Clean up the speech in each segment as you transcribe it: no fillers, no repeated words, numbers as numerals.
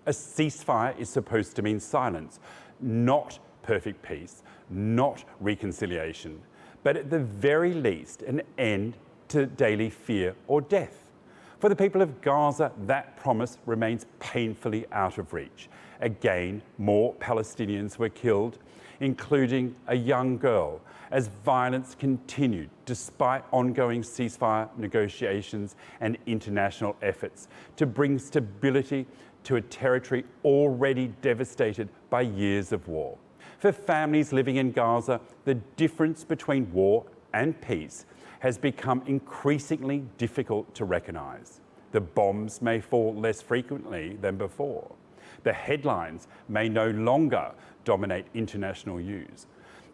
A ceasefire is supposed to mean silence, not perfect peace, not reconciliation, but at the very least an end to daily fear or death. For the people of Gaza, that promise remains painfully out of reach. Again, more Palestinians were killed, including a young girl, as violence continued despite ongoing ceasefire negotiations and international efforts to bring stability to a territory already devastated by years of war. For families living in Gaza, the difference between war and peace has become increasingly difficult to recognise. The bombs may fall less frequently than before. The headlines may no longer dominate international news.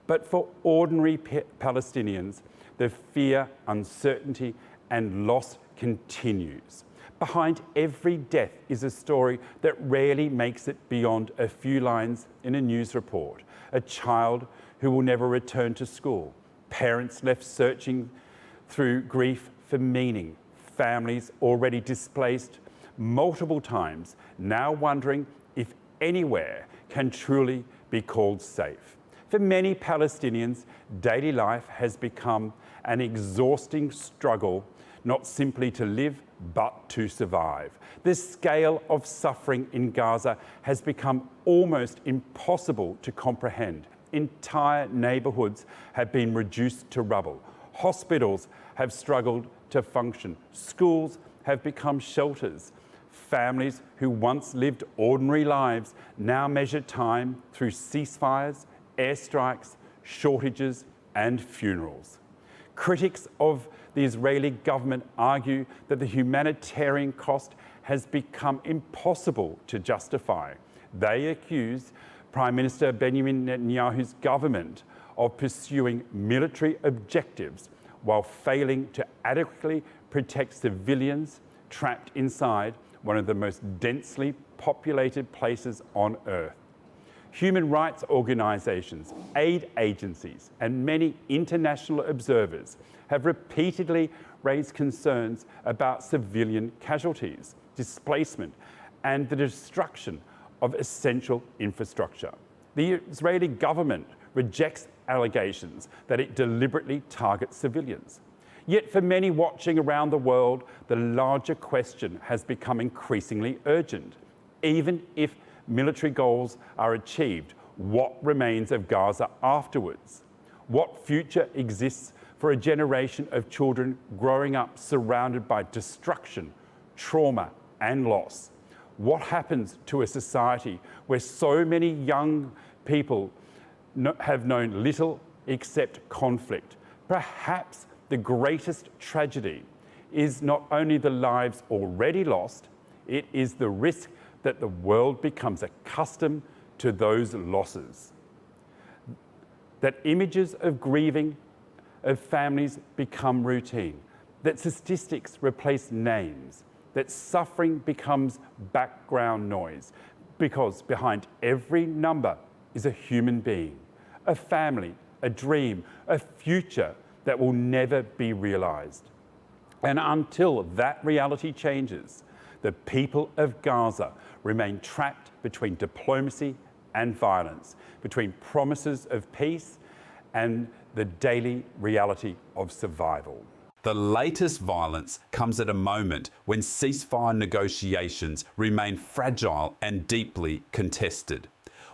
But for ordinary Palestinians, the fear, uncertainty and loss continues. Behind every death is a story that rarely makes it beyond a few lines in a news report. A child who will never return to school. Parents left searching through grief for meaning. Families already displaced multiple times, now wondering if anywhere can truly be called safe. For many Palestinians, daily life has become an exhausting struggle, not simply to live, but to survive. The scale of suffering in Gaza has become almost impossible to comprehend. Entire neighbourhoods have been reduced to rubble. Hospitals have struggled to function. Schools have become shelters. Families who once lived ordinary lives now measure time through ceasefires, airstrikes, shortages and funerals. Critics of the Israeli government argue that the humanitarian cost has become impossible to justify. They accuse Prime Minister Benjamin Netanyahu's government of pursuing military objectives while failing to adequately protect civilians trapped inside one of the most densely populated places on earth. Human rights organisations, aid agencies and many international observers have repeatedly raised concerns about civilian casualties, displacement and the destruction of essential infrastructure. The Israeli government rejects allegations that it deliberately targets civilians. Yet for many watching around the world, the larger question has become increasingly urgent. Even if military goals are achieved, what remains of Gaza afterwards? What future exists for a generation of children growing up surrounded by destruction, trauma and loss? What happens to a society where so many young people have known little except conflict? Perhaps the greatest tragedy is not only the lives already lost, it is the risk that the world becomes accustomed to those losses. That images of grieving of families become routine, that statistics replace names, that suffering becomes background noise, because behind every number is a human being, a family, a dream, a future that will never be realised. And until that reality changes, the people of Gaza remain trapped between diplomacy and violence, between promises of peace and the daily reality of survival. The latest violence comes at a moment when ceasefire negotiations remain fragile and deeply contested.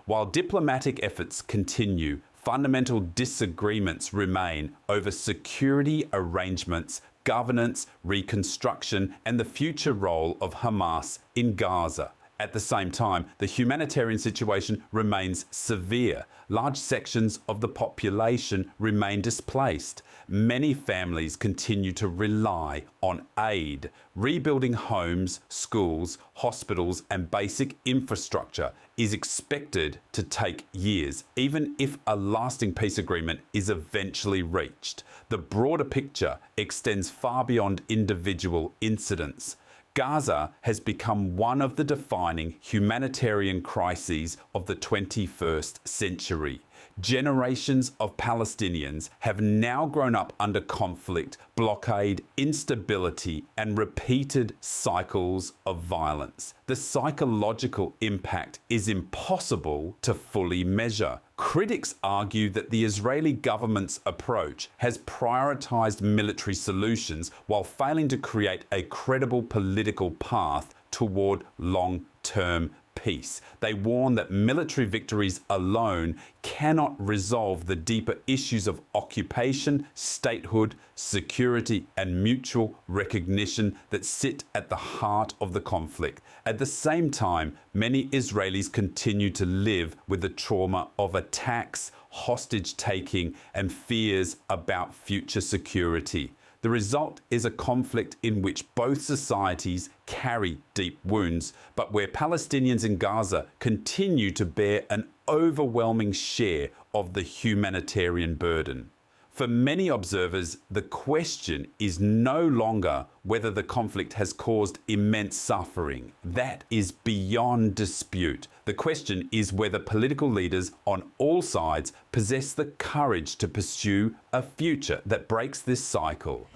While diplomatic efforts continue, fundamental disagreements remain over security arrangements, governance, reconstruction, and the future role of Hamas in Gaza. At the same time, the humanitarian situation remains severe. Large sections of the population remain displaced. Many families continue to rely on aid. Rebuilding homes, schools, hospitals, and basic infrastructure is expected to take years, even if a lasting peace agreement is eventually reached. The broader picture extends far beyond individual incidents. Gaza has become one of the defining humanitarian crises of the 21st century. Generations of Palestinians have now grown up under conflict, blockade, instability, and repeated cycles of violence. The psychological impact is impossible to fully measure. Critics argue that the Israeli government's approach has prioritized military solutions while failing to create a credible political path toward long-term peace. They warn that military victories alone cannot resolve the deeper issues of occupation, statehood, security, and mutual recognition that sit at the heart of the conflict. At the same time, many Israelis continue to live with the trauma of attacks, hostage-taking, and fears about future security. The result is a conflict in which both societies carry deep wounds, but where Palestinians in Gaza continue to bear an overwhelming share of the humanitarian burden. For many observers, the question is no longer whether the conflict has caused immense suffering. That is beyond dispute. The question is whether political leaders on all sides possess the courage to pursue a future that breaks this cycle.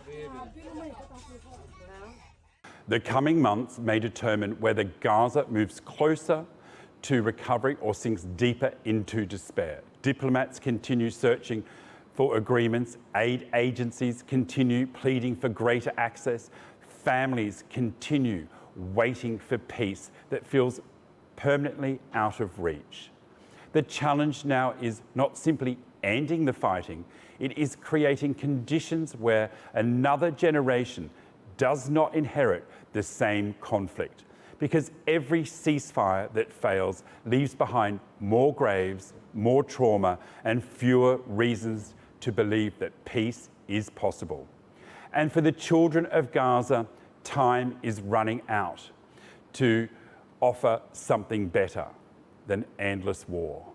The coming months may determine whether Gaza moves closer to recovery or sinks deeper into despair. Diplomats continue searching for agreements, aid agencies continue pleading for greater access, families continue waiting for peace that feels permanently out of reach. The challenge now is not simply ending the fighting, it is creating conditions where another generation does not inherit the same conflict. Because every ceasefire that fails leaves behind more graves, more trauma, and fewer reasons to believe that peace is possible. And for the children of Gaza, time is running out to offer something better than endless war.